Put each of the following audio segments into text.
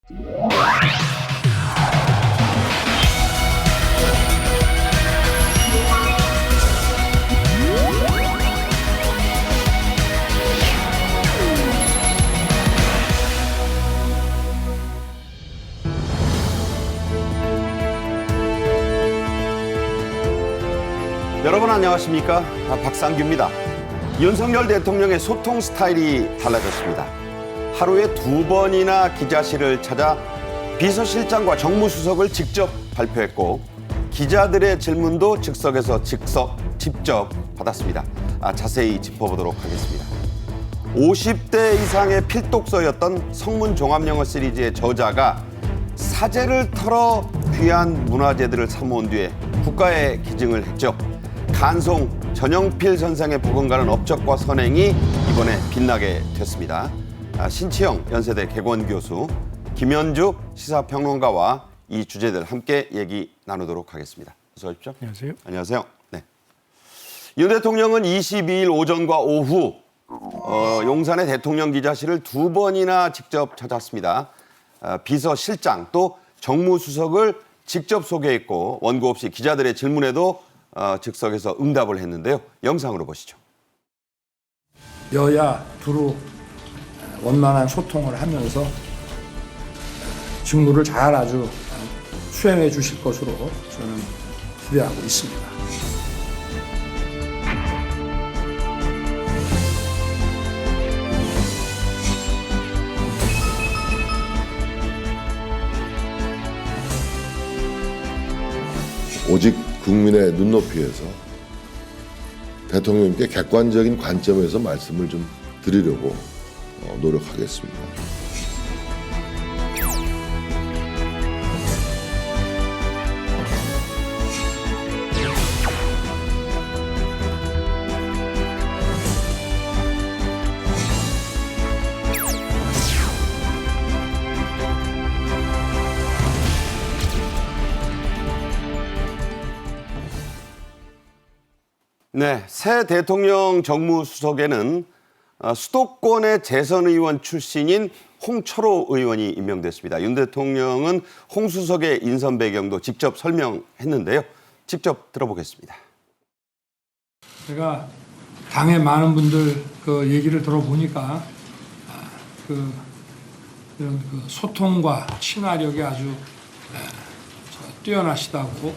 여러분 안녕하십니까? 박상규입니다. 윤석열 대통령의 소통 스타일이 달라졌습니다. 하루에 2번이나 기자실을 찾아 비서실장과 정무수석을 직접 발표했고 기자들의 질문도 즉석에서 직접 받았습니다. 자세히 짚어보도록 하겠습니다. 50대 이상의 필독서였던 성문종합영어 시리즈의 저자가 사재를 털어 귀한 문화재들을 사모은 뒤에 국가에 기증을 했죠. 간송 전영필 선생의 버금가는 업적과 선행이 이번에 빛나게 됐습니다. 신치영 연세대 개건 교수, 김현죽 시사평론가와 이 주제들 함께 얘기 나누도록 하겠습니다. 어서 오십시오. 안녕하세요. 안녕하세요. 네. 윤 대통령은 22일 오전과 오후 용산의 대통령 기자실을 2번이나 직접 찾았습니다. 비서실장 또 정무수석을 직접 소개했고 원고 없이 기자들의 질문에도 즉석에서 응답을 했는데요. 영상으로 보시죠. 여야 두루 원만한 소통을 하면서 직무를 잘 아주 수행해 주실 것으로 저는 기대하고 있습니다. 오직 국민의 눈높이에서 대통령님께 객관적인 관점에서 말씀을 좀 드리려고 노력하겠습니다. 네, 새 대통령 정무수석에는 수도권의 재선 의원 출신인 홍철호 의원이 임명됐습니다. 윤 대통령은 홍 수석의 인선 배경도 직접 설명했는데요. 직접 들어보겠습니다. 제가 당의 많은 분들 그 얘기를 들어보니까 이런 소통과 친화력이 아주 뛰어나시다고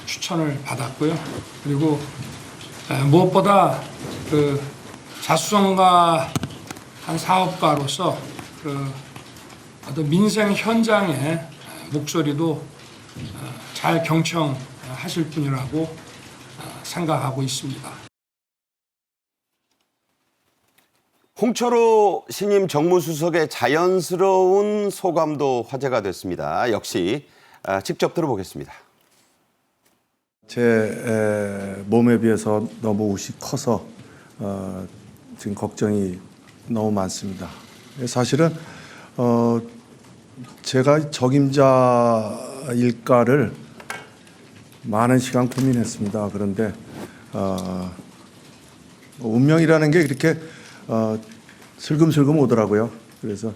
추천을 받았고요. 그리고 무엇보다 그 자수성가한 사업가로서 어떤 민생 현장의 목소리도 잘 경청하실 분이라고 생각하고 있습니다. 홍철호 신임 정무수석의 자연스러운 소감도 화제가 됐습니다. 역시 직접 들어보겠습니다. 제 몸에 비해서 너무 옷이 커서 지금 걱정이 너무 많습니다. 사실은 제가 적임자일까를 많은 시간 고민했습니다. 그런데 운명이라는 게 이렇게 슬금슬금 오더라고요. 그래서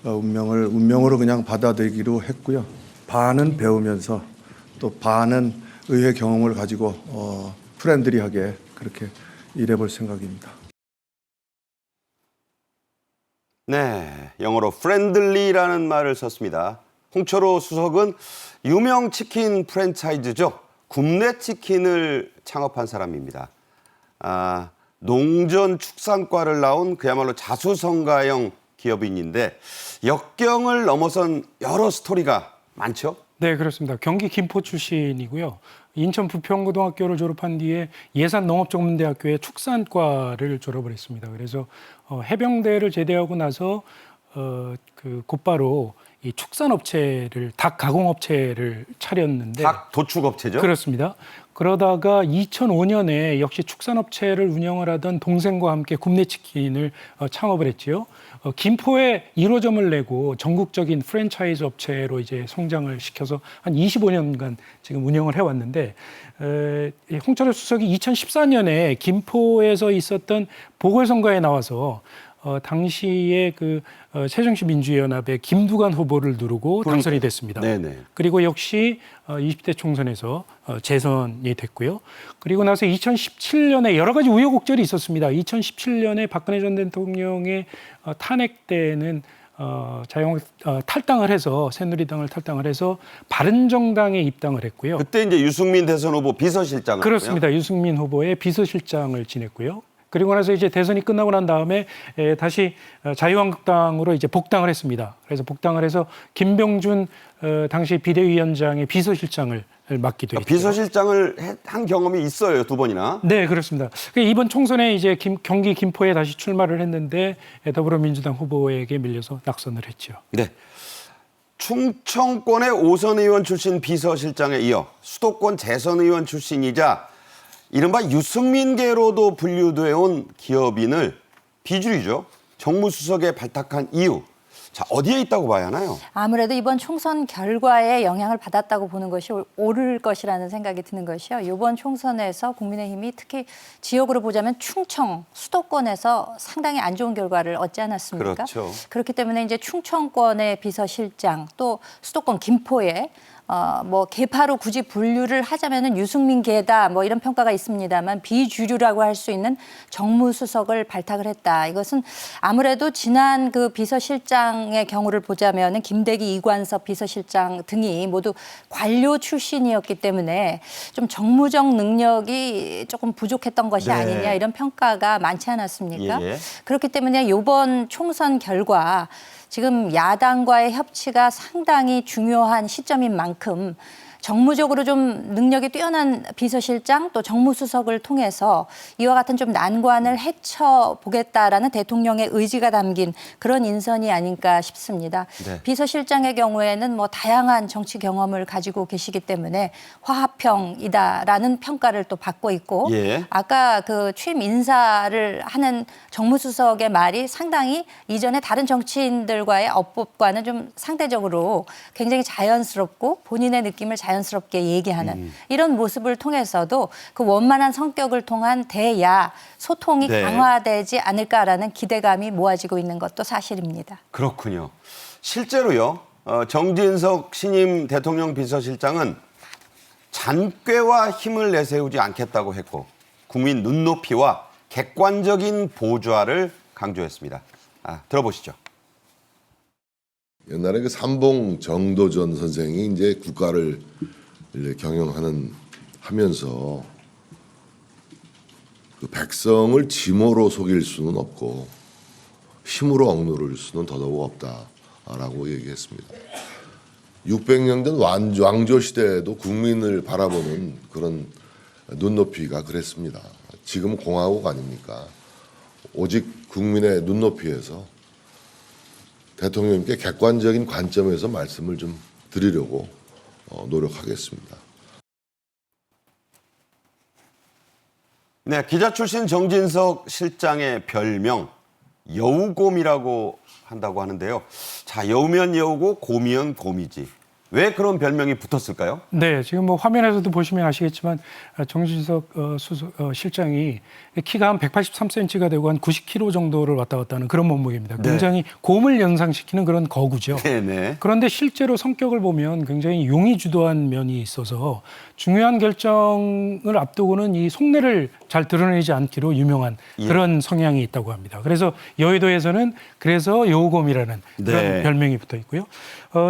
운명으로 그냥 받아들이기로 했고요. 반은 배우면서 또 반은 의회 경험을 가지고 프렌들리하게 그렇게 일해볼 생각입니다. 네, 영어로 프렌들리라는 말을 썼습니다. 홍철호 수석은 유명 치킨 프랜차이즈죠. 굽네 치킨을 창업한 사람입니다. 농전축산과를 나온 그야말로 자수성가형 기업인인데 역경을 넘어선 여러 스토리가 많죠? 네, 그렇습니다. 경기 김포 출신이고요. 인천 부평고등학교를 졸업한 뒤에 예산농업전문대학교의 축산과를 졸업을 했습니다. 그래서 해병대를 제대하고 나서 곧바로 이 축산업체를 닭 가공업체를 차렸는데 닭 도축업체죠? 그렇습니다. 그러다가 2005년에 역시 축산업체를 운영을 하던 동생과 함께 굽네치킨을 창업을 했지요. 김포에 1호점을 내고 전국적인 프랜차이즈 업체로 이제 성장을 시켜서 한 25년간 지금 운영을 해왔는데 홍철호 수석이 2014년에 김포에서 있었던 보궐선거에 나와서 당시에 새정치민주연합의 김두관 후보를 누르고 당선이 됐습니다. 네네. 그리고 역시 20대 총선에서 재선이 됐고요. 그리고 나서 2017년에 여러 가지 우여곡절이 있었습니다. 2017년에 박근혜 전 대통령의 탄핵 때는 탈당을 해서 새누리당을 탈당을 해서 바른정당에 입당을 했고요. 그때 이제 유승민 대선 후보 비서실장을 그렇습니다. 유승민 후보의 비서실장을 지냈고요. 그리고 나서 이제 대선이 끝나고 난 다음에 다시 자유한국당으로 이제 복당을 했습니다. 그래서 복당을 해서 김병준 당시 비대위원장의 비서실장을 맡기도 했죠. 비서실장을 한 경험이 있어요, 2번이나. 네, 그렇습니다. 이번 총선에 이제 경기 김포에 다시 출마를 했는데 더불어민주당 후보에게 밀려서 낙선을 했죠. 네. 충청권의 오선 의원 출신 비서실장에 이어 수도권 재선 의원 출신이자 이른바 유승민계로도 분류되어 온 기업인을 비주류죠. 정무수석에 발탁한 이유. 자, 어디에 있다고 봐야 하나요? 아무래도 이번 총선 결과에 영향을 받았다고 보는 것이 옳을 것이라는 생각이 드는 것이요. 이번 총선에서 국민의힘이 특히 지역으로 보자면 충청, 수도권에서 상당히 안 좋은 결과를 얻지 않았습니까? 그렇죠. 그렇기 때문에 이제 충청권의 비서실장 또 수도권 김포에 개파로 굳이 분류를 하자면은 유승민계다 이런 평가가 있습니다만 비주류라고 할 수 있는 정무수석을 발탁을 했다. 이것은 아무래도 지난 그 비서실장의 경우를 보자면은 김대기, 이관섭 비서실장 등이 모두 관료 출신이었기 때문에 좀 정무적 능력이 조금 부족했던 것이 네. 아니냐 이런 평가가 많지 않았습니까? 예. 그렇기 때문에 이번 총선 결과 지금 야당과의 협치가 상당히 중요한 시점인 만큼 정무적으로 좀 능력이 뛰어난 비서실장 또 정무수석을 통해서 이와 같은 좀 난관을 헤쳐보겠다라는 대통령의 의지가 담긴 그런 인선이 아닐까 싶습니다. 네. 비서실장의 경우에는 다양한 정치 경험을 가지고 계시기 때문에 화합형이다라는 평가를 또 받고 있고 예. 아까 그 취임 인사를 하는 정무수석의 말이 상당히 이전에 다른 정치인들과의 업법과는 좀 상대적으로 굉장히 자연스럽고 본인의 느낌을 자연스럽게 얘기하는 이런 모습을 통해서도 그 원만한 성격을 통한 대야 소통이 네. 강화되지 않을까라는 기대감이 모아지고 있는 것도 사실입니다. 그렇군요. 실제로요, 정진석 신임 대통령 비서실장은 잔꾀와 힘을 내세우지 않겠다고 했고 국민 눈높이와 객관적인 보좌를 강조했습니다. 들어보시죠. 옛날에 그 삼봉 정도전 선생이 이제 국가를 하면서 그 백성을 짐으로 속일 수는 없고 힘으로 억누를 수는 더더욱 없다라고 얘기했습니다. 600년 된 왕조 시대에도 국민을 바라보는 그런 눈높이가 그랬습니다. 지금은 공화국 아닙니까? 오직 국민의 눈높이에서 대통령님께 객관적인 관점에서 말씀을 좀 드리려고 노력하겠습니다. 네, 기자 출신 정진석 실장의 별명 여우곰이라고 한다고 하는데요. 자, 여우면 여우고 곰이면 곰이지. 왜 그런 별명이 붙었을까요? 네, 지금 화면에서도 보시면 아시겠지만 정진석 실장이 키가 한 183cm가 되고 한 90kg 정도를 왔다 갔다 하는 그런 몸무게입니다. 굉장히 곰을 연상시키는 그런 거구죠. 네네. 그런데 실제로 성격을 보면 굉장히 용의주도한 면이 있어서 중요한 결정을 앞두고는 이 속내를 잘 드러내지 않기로 유명한 그런 성향이 있다고 합니다. 그래서 여의도에서는 그래서 여우곰이라는 그런 네. 별명이 붙어 있고요.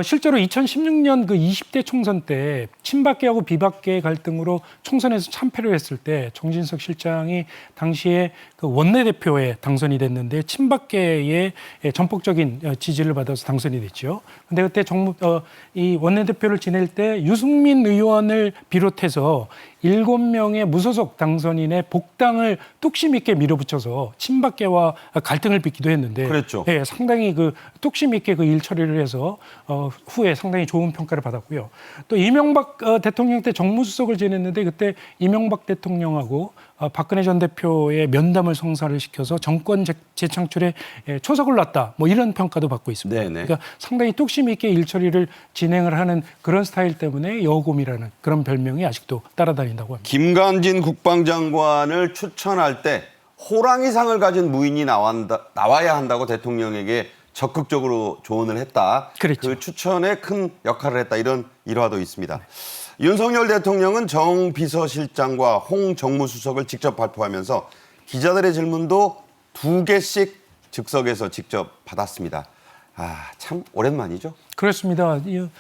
실제로 2016년 그 20대 총선 때 친박계하고 비박계의 갈등으로 총선에서 참패를 했을 때 정진석 실장이 당시에 그 원내대표에 당선이 됐는데 친박계의 전폭적인 지지를 받아서 당선이 됐죠. 근데 그때 이 원내대표를 지낼 때 유승민 의원을 비롯해서 7명의 무소속 당선인의 복당을 뚝심 있게 밀어붙여서 친박계와 갈등을 빚기도 했는데 그랬죠. 예, 상당히 그 뚝심 있게 그 일 처리를 해서 후에 상당히 좋은 평가를 받았고요. 또 이명박 대통령 때 정무수석을 지냈는데 그때 이명박 대통령하고 박근혜 전 대표의 면담을 성사를 시켜서 정권 재창출에 초석을 놨다. 이런 평가도 받고 있습니다. 네네. 그러니까 상당히 뚝심 있게 일 처리를 진행을 하는 그런 스타일 때문에 여우곰이라는 그런 별명이 아직도 따라다닌다고 합니다. 김관진 국방장관을 추천할 때 호랑이상을 가진 무인이 나와야 한다고 대통령에게 적극적으로 조언을 했다. 그랬죠. 그 추천에 큰 역할을 했다. 이런 일화도 있습니다. 윤석열 대통령은 정 비서실장과 홍 정무수석을 직접 발표하면서 기자들의 질문도 2개씩 즉석에서 직접 받았습니다. 참 오랜만이죠. 그렇습니다. 윤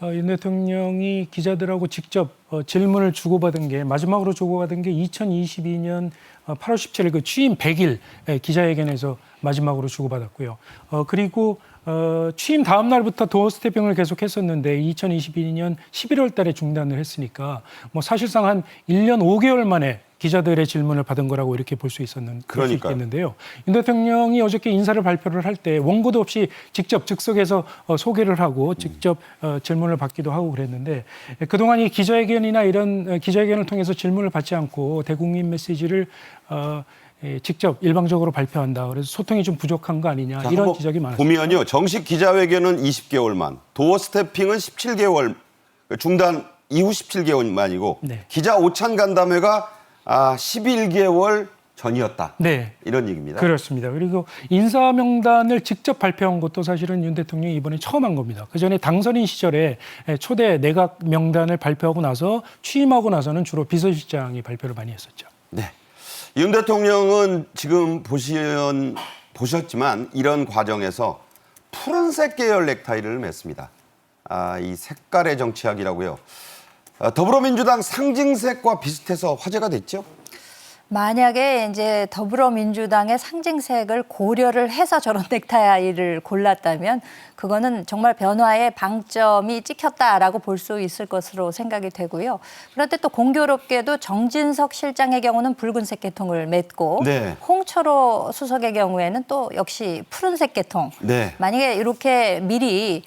대통령이 기자들하고 직접 질문을 주고받은 게 마지막으로 주고받은 게 2022년 8월 17일 그 취임 100일 기자회견에서 마지막으로 주고받았고요. 그리고 취임 다음 날부터 도어 스태핑을 계속했었는데 2022년 11월 달에 중단을 했으니까 뭐 사실상 한 1년 5개월 만에 기자들의 질문을 받은 거라고 이렇게 볼 수 있겠는데요. 윤 대통령이 어저께 인사를 발표를 할 때 원고도 없이 직접 즉석에서 소개를 하고 직접 질문을 받기도 하고 그랬는데 그동안 이 기자회견이나 이런 기자회견을 통해서 질문을 받지 않고 대국민 메시지를 직접 일방적으로 발표한다. 그래서 소통이 좀 부족한 거 아니냐 이런 지적이 많았습니다. 보면요. 정식 기자회견은 20개월만, 도어 스태핑은 17개월, 중단 이후 17개월만이고 네. 기자 오찬 간담회가 11개월 전이었다. 네. 이런 얘기입니다. 그렇습니다. 그리고 인사 명단을 직접 발표한 것도 사실은 윤 대통령이 이번에 처음 한 겁니다. 그전에 당선인 시절에 초대 내각 명단을 발표하고 나서 취임하고 나서는 주로 비서실장이 발표를 많이 했었죠. 네. 윤 대통령은 지금 보셨지만 이런 과정에서 푸른색 계열 넥타이를 맸습니다. 이 색깔의 정치학이라고요. 더불어민주당 상징색과 비슷해서 화제가 됐죠? 만약에 이제 더불어민주당의 상징색을 고려를 해서 저런 넥타이를 골랐다면 그거는 정말 변화의 방점이 찍혔다라고 볼 수 있을 것으로 생각이 되고요. 그런데 또 공교롭게도 정진석 실장의 경우는 붉은색 계통을 맸고 네. 홍철호 수석의 경우에는 또 역시 푸른색 계통. 네. 만약에 이렇게 미리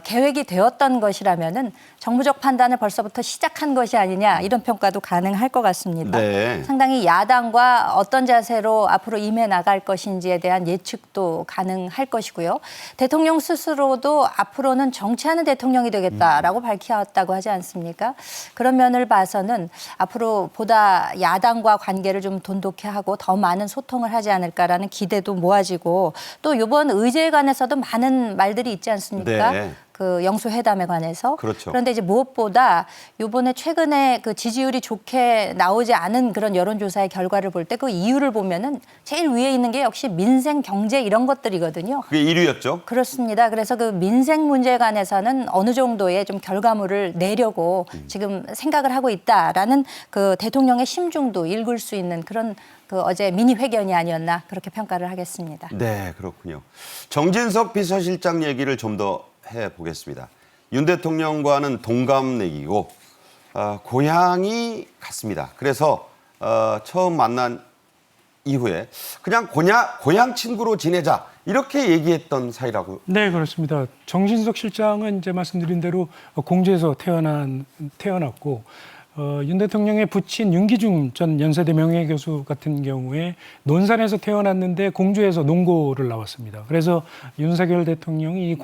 계획이 되었던 것이라면은 정무적 판단을 벌써부터 시작한 것이 아니냐 이런 평가도 가능할 것 같습니다. 네. 상당히 야당과 어떤 자세로 앞으로 임해 나갈 것인지에 대한 예측도 가능할 것이고요. 대통령 스스로도 앞으로는 정치하는 대통령이 되겠다라고 밝혔다고 하지 않습니까? 그런 면을 봐서는 앞으로 보다 야당과 관계를 좀 돈독히 하고 더 많은 소통을 하지 않을까라는 기대도 모아지고 또 이번 의제에 관해서도 많은 말들이 있지 않습니까? 네. 그 영수회담에 관해서. 그렇죠. 그런데 이제 무엇보다 이번에 최근에 그 지지율이 좋게 나오지 않은 그런 여론조사의 결과를 볼 때 그 이유를 보면은 제일 위에 있는 게 역시 민생, 경제 이런 것들이거든요. 그게 1위였죠. 그렇습니다. 그래서 그 민생 문제에 관해서는 어느 정도의 좀 결과물을 내려고 지금 생각을 하고 있다라는 그 대통령의 심중도 읽을 수 있는 그런 그 어제 미니 회견이 아니었나 그렇게 평가를 하겠습니다. 네, 그렇군요. 정진석 비서실장 얘기를 좀 더 해보겠습니다. 윤 대통령과는 동갑내기고 고향이 같습니다. 그래서 처음 만난 이후에 그냥 고향 친구로 지내자 이렇게 얘기했던 사이라고. 네, 그렇습니다. 정진석 실장은 이제 말씀드린 대로 공주에서 태어났고 윤 대통령의 부친 윤기중 전 연세대 명예교수 같은 경우에 논산에서 태어났는데 공주에서 농고를 나왔습니다. 그래서 윤석열 대통령이 이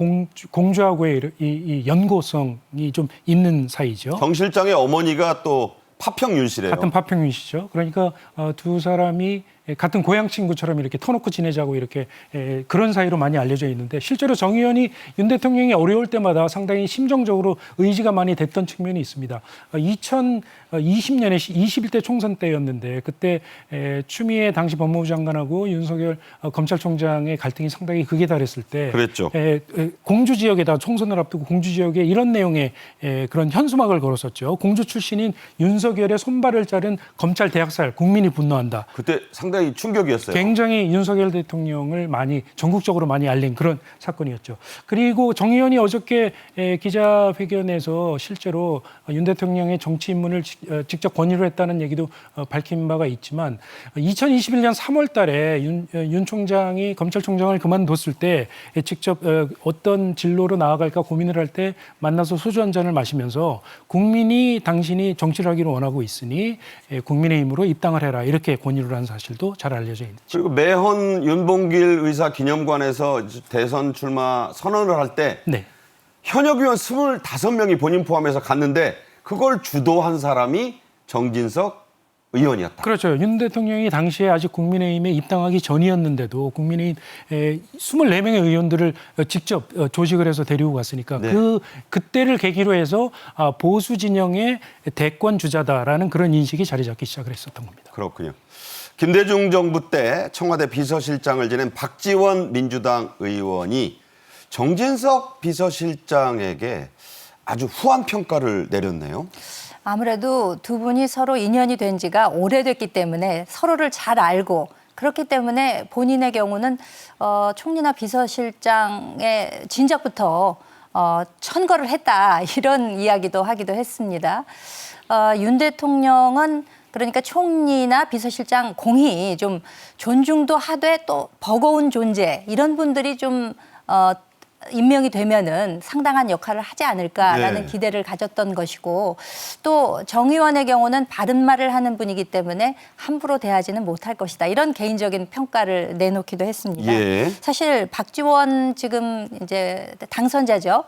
공주하고의 이 연고성이 좀 있는 사이죠. 정 실장의 어머니가 또 파평윤 씨래요. 같은 파평윤 씨죠. 그러니까 두 사람이 같은 고향 친구처럼 이렇게 터놓고 지내자고 이렇게 그런 사이로 많이 알려져 있는데 실제로 정 의원이 윤 대통령이 어려울 때마다 상당히 심정적으로 의지가 많이 됐던 측면이 있습니다. 2020년에 21대 총선 때였는데 그때 추미애 당시 법무부 장관하고 윤석열 검찰총장의 갈등이 상당히 극에 달했을 때 그랬죠. 공주 지역에다 총선을 앞두고 공주 지역에 이런 내용의 그런 현수막을 걸었었죠. 공주 출신인 윤석열의 손발을 자른 검찰 대학살 국민이 분노한다. 그때 상당히 충격이었어요. 굉장히 윤석열 대통령을 전국적으로 많이 알린 그런 사건이었죠. 그리고 정 의원이 어저께 기자회견에서 실제로 윤 대통령의 정치 입문을 직접 권유를 했다는 얘기도 밝힌 바가 있지만 2021년 3월 달에 윤 총장이 검찰총장을 그만뒀을 때 직접 어떤 진로로 나아갈까 고민을 할 때 만나서 소주 한 잔을 마시면서 국민이 당신이 정치를 하기를 원하고 있으니 국민의힘으로 입당을 해라 이렇게 권유를 한 사실도 잘 알려져 있죠. 그리고 매헌 윤봉길 의사 기념관에서 대선 출마 선언을 할 때 네. 현역 의원 25명이 본인 포함해서 갔는데 그걸 주도한 사람이 정진석 의원이었다. 그렇죠. 윤 대통령이 당시에 아직 국민의힘에 입당하기 전이었는데도 국민의힘 24명의 의원들을 직접 조직을 해서 데리고 갔으니까 네. 그때를 계기로 해서 보수 진영의 대권 주자다라는 그런 인식이 자리 잡기 시작을 했었던 겁니다. 그렇군요. 김대중 정부 때 청와대 비서실장을 지낸 박지원 민주당 의원이 정진석 비서실장에게 아주 후한 평가를 내렸네요. 아무래도 두 분이 서로 인연이 된 지가 오래됐기 때문에 서로를 잘 알고 그렇기 때문에 본인의 경우는 총리나 비서실장의 진작부터 천거를 했다 이런 이야기도 하기도 했습니다. 윤 대통령은 그러니까 총리나 비서실장 공히 좀 존중도 하되 또 버거운 존재 이런 분들이 좀 임명이 되면은 상당한 역할을 하지 않을까라는 네. 기대를 가졌던 것이고 또 정 의원의 경우는 바른 말을 하는 분이기 때문에 함부로 대하지는 못할 것이다. 이런 개인적인 평가를 내놓기도 했습니다. 예. 사실 박지원 지금 이제 당선자죠.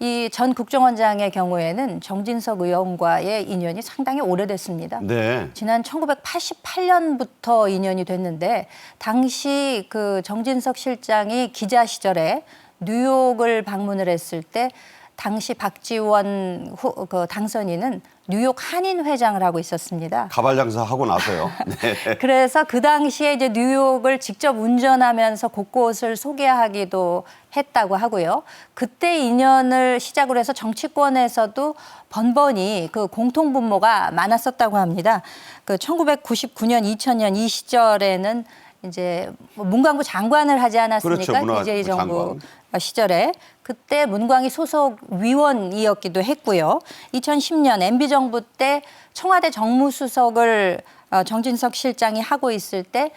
이 전 국정원장의 경우에는 정진석 의원과의 인연이 상당히 오래됐습니다. 네. 지난 1988년부터 인연이 됐는데 당시 그 정진석 실장이 기자 시절에 뉴욕을 방문을 했을 때 당시 박지원 그 당선인은 뉴욕 한인 회장을 하고 있었습니다. 가발 장사하고 나서요. 네. 그래서 그 당시에 이제 뉴욕을 직접 운전하면서 곳곳을 소개하기도 했다고 하고요. 그때 인연을 시작으로 해서 정치권에서도 번번이 그 공통 분모가 많았었다고 합니다. 그 1999년, 2000년 이 시절에는 이제 문광부 장관을 하지 않았습니까? 그렇죠, 문화부 DJ 정부 장관. 시절에 그때 문광희 소속 위원이었기도 했고요. 2010년 MB 정부 때 청와대 정무수석을 정진석 실장이 하고 있을 때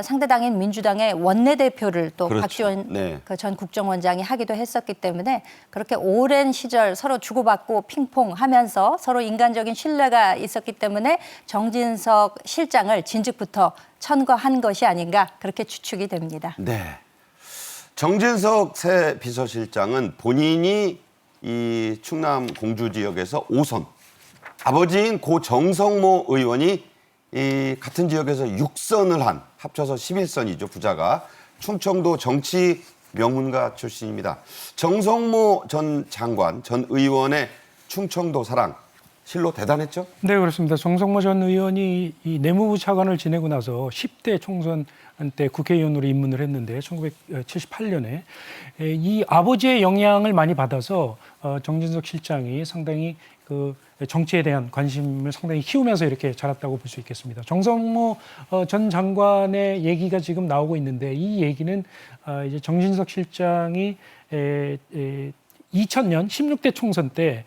상대당인 민주당의 원내대표를 또 그렇죠. 박지원 네. 그 전 국정원장이 하기도 했었기 때문에 그렇게 오랜 시절 서로 주고받고 핑퐁하면서 서로 인간적인 신뢰가 있었기 때문에 정진석 실장을 진즉부터 천거한 것이 아닌가 그렇게 추측이 됩니다. 네. 정진석 새 비서실장은 본인이 이 충남 공주 지역에서 5선, 아버지인 고 정성모 의원이 이 같은 지역에서 6선을 한 합쳐서 11선이죠, 부자가. 충청도 정치 명문가 출신입니다. 정성모 전 장관, 전 의원의 충청도 사랑, 실로 대단했죠? 네, 그렇습니다. 정성모 전 의원이 이 내무부 차관을 지내고 나서 10대 총선 때 국회의원으로 입문을 했는데 1978년에 이 아버지의 영향을 많이 받아서 정진석 실장이 상당히 그 정치에 대한 관심을 상당히 키우면서 이렇게 자랐다고 볼 수 있겠습니다. 정성모 전 장관의 얘기가 지금 나오고 있는데 이 얘기는 이제 정진석 실장이 2000년 16대 총선 때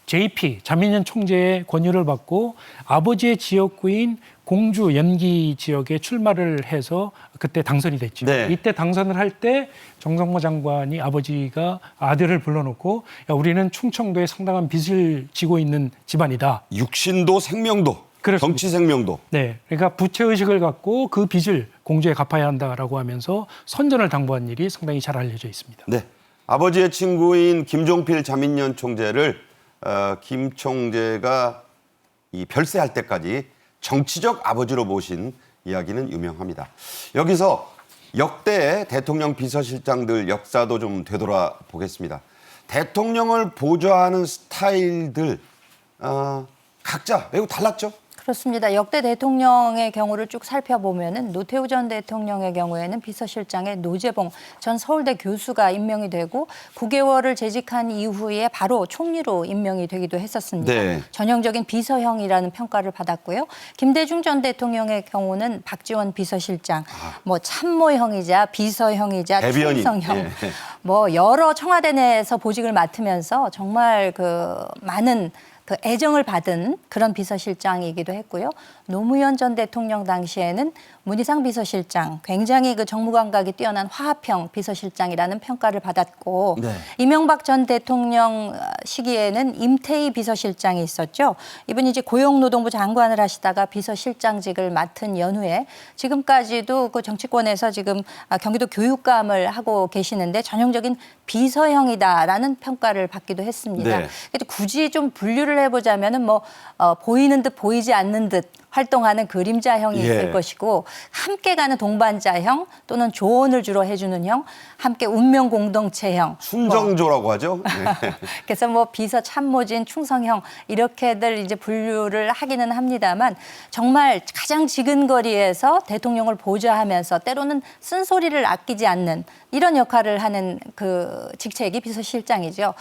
JP 자민련 총재의 권유를 받고 아버지의 지역구인 공주 연기 지역에 출마를 해서 그때 당선이 됐죠. 네. 이때 당선을 할 때 정성모 장관이 아버지가 아들을 불러놓고 야, 우리는 충청도에 상당한 빚을 지고 있는 집안이다. 육신도 생명도, 그렇습니다. 정치 생명도. 네, 그러니까 부채의식을 갖고 그 빚을 공주에 갚아야 한다라고 하면서 선전을 당부한 일이 상당히 잘 알려져 있습니다. 네. 아버지의 친구인 김종필 자민련 총재를 김 총재가 이 별세할 때까지 정치적 아버지로 모신 이야기는 유명합니다. 여기서 역대 대통령 비서실장들 역사도 좀 되돌아보겠습니다. 대통령을 보좌하는 스타일들 각자 매우 달랐죠? 그렇습니다. 역대 대통령의 경우를 쭉 살펴보면은 노태우 전 대통령의 경우에는 비서실장에 노재봉 전 서울대 교수가 임명이 되고 9개월을 재직한 이후에 바로 총리로 임명이 되기도 했었습니다. 네. 전형적인 비서형이라는 평가를 받았고요. 김대중 전 대통령의 경우는 박지원 비서실장, 뭐 참모형이자 비서형이자 대변인. 충성형, 예. 뭐 여러 청와대 내에서 보직을 맡으면서 정말 그 많은 그 애정을 받은 그런 비서실장이기도 했고요. 노무현 전 대통령 당시에는 문희상 비서실장, 굉장히 그 정무 감각이 뛰어난 화합형 비서실장이라는 평가를 받았고, 네. 이명박 전 대통령 시기에는 임태희 비서실장이 있었죠. 이분이 이제 고용노동부 장관을 하시다가 비서실장직을 맡은 연후에 지금까지도 그 정치권에서 지금 경기도 교육감을 하고 계시는데 전형적인 비서형이다라는 평가를 받기도 했습니다. 네. 그래도 굳이 좀 분류를 해보자면은 뭐 보이는 듯 보이지 않는 듯 활동하는 그림자형이 예. 있을 것이고, 함께 가는 동반자형 또는 조언을 주로 해주는 형, 함께 운명 공동체형, 순정조라고 하죠. 네. 그래서 뭐 비서 참모진, 충성형 이렇게들 이제 분류를 하기는 합니다만, 정말 가장 지근거리에서 대통령을 보좌하면서 때로는 쓴소리를 아끼지 않는 이런 역할을 하는 그 직책이 비서실장이죠.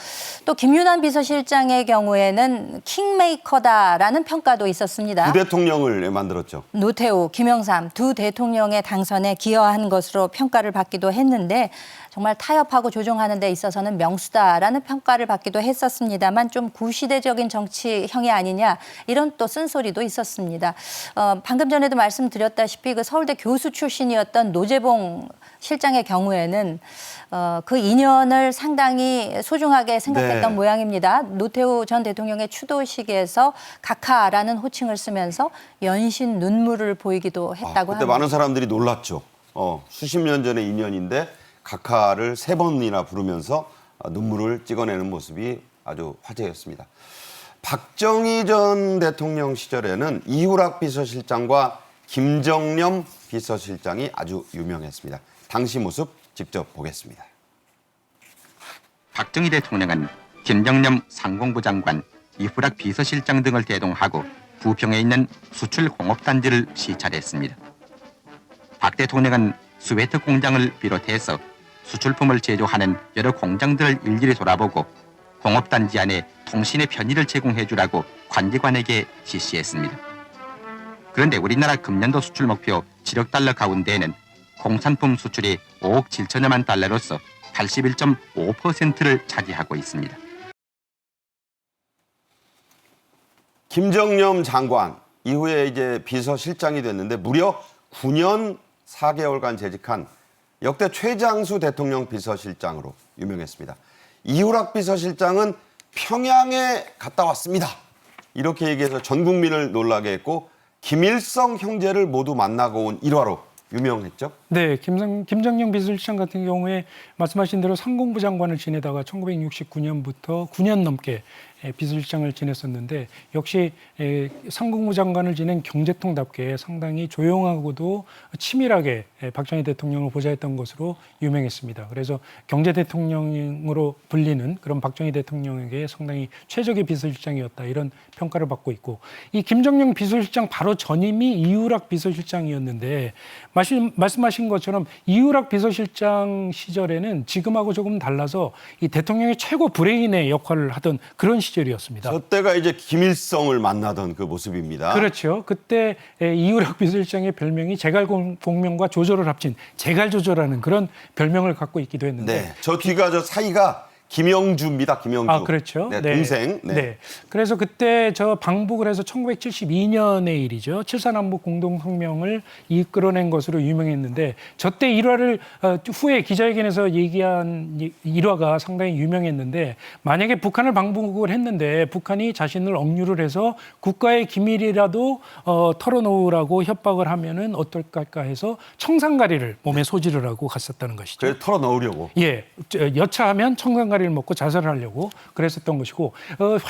또 김윤환 비서실장의 경우에는 킹메이커다라는 평가도 있었습니다. 부대통령을 만들었죠. 노태우, 김영삼 두 대통령의 당선에 기여한 것으로 평가를 받기도 했는데, 정말 타협하고 조정하는 데 있어서는 명수다라는 평가를 받기도 했었습니다만, 좀 구시대적인 정치형이 아니냐 이런 또 쓴소리도 있었습니다. 방금 전에도 말씀드렸다시피 그 서울대 교수 출신이었던 노재봉 실장의 경우에는 그 인연을 상당히 소중하게 생각했던 네. 모양입니다. 노태우 전 대통령의 추도식에서 각하라는 호칭을 쓰면서 연신 눈물을 보이기도 했다고 그때 합니다. 많은 사람들이 놀랐죠. 수십 년 전의 인연인데 각하를 3번이나 부르면서 눈물을 찍어내는 모습이 아주 화제였습니다. 박정희 전 대통령 시절에는 이후락 비서실장과 김정념 비서실장이 아주 유명했습니다. 당시 모습 직접 보겠습니다. 박정희 대통령은 김정념 상공부 장관, 이후락 비서실장 등을 대동하고 부평에 있는 수출공업단지를 시찰했습니다. 박 대통령은 스웨터 공장을 비롯해서 수출품을 제조하는 여러 공장들을 일일이 돌아보고 공업단지 안에 통신의 편의를 제공해주라고 관계관에게 지시했습니다. 그런데 우리나라 금년도 수출 목표 7억 달러 가운데에는 공산품 수출이 5억 7천여만 달러로서 81.5%를 차지하고 있습니다. 김정념 장관 이후에 이제 비서실장이 됐는데 무려 9년 4개월간 재직한 역대 최장수 대통령 비서실장으로 유명했습니다. 이후락 비서실장은 평양에 갔다 왔습니다. 이렇게 얘기해서 전 국민을 놀라게 했고, 김일성 형제를 모두 만나고 온 일화로 유명했죠. 네, 김정영 비서실장 같은 경우에 말씀하신 대로 상공부 장관을 지내다가 1969년부터 9년 넘게 비서실장을 지냈었는데, 역시 상공부 장관을 지낸 경제통답게 상당히 조용하고도 치밀하게 박정희 대통령을 보좌했던 것으로 유명했습니다. 그래서 경제대통령으로 불리는 그런 박정희 대통령에게 상당히 최적의 비서실장이었다, 이런 평가를 받고 있고, 이 김정영 비서실장 바로 전임이 이후락 비서실장이었는데, 말씀하신 것처럼 이후락 비서실장 시절에는 지금하고 조금 달라서 이 대통령의 최고 브레인의 역할을 하던 그런 시절이었습니다. 저 때가 이제 김일성을 만나던 그 모습입니다. 그렇죠. 그때 이후락 비서실장의 별명이 제갈공명과 조조를 합친 제갈조조라는 그런 별명을 갖고 있기도 했는데, 네, 저 뒤가 저 사이가 김영주입니다. 김영주. 아, 그렇죠. 네, 동생. 네. 그래서 그때 저 방북을 해서 1972년의 일이죠. 7.4남북 공동성명을 이끌어낸 것으로 유명했는데, 저때 일화를 후에 기자회견에서 얘기한 일화가 상당히 유명했는데, 만약에 북한을 방북을 했는데 북한이 자신을 억류를 해서 국가의 기밀이라도 털어놓으라고 협박을 하면은 어떨까 해서 청산가리를 몸에 소지를 하고 갔었다는 것이죠. 그래서 털어넣으려고. 예, 여차하면 청산가리를 먹고 자살을 하려고 그랬었던 것이고,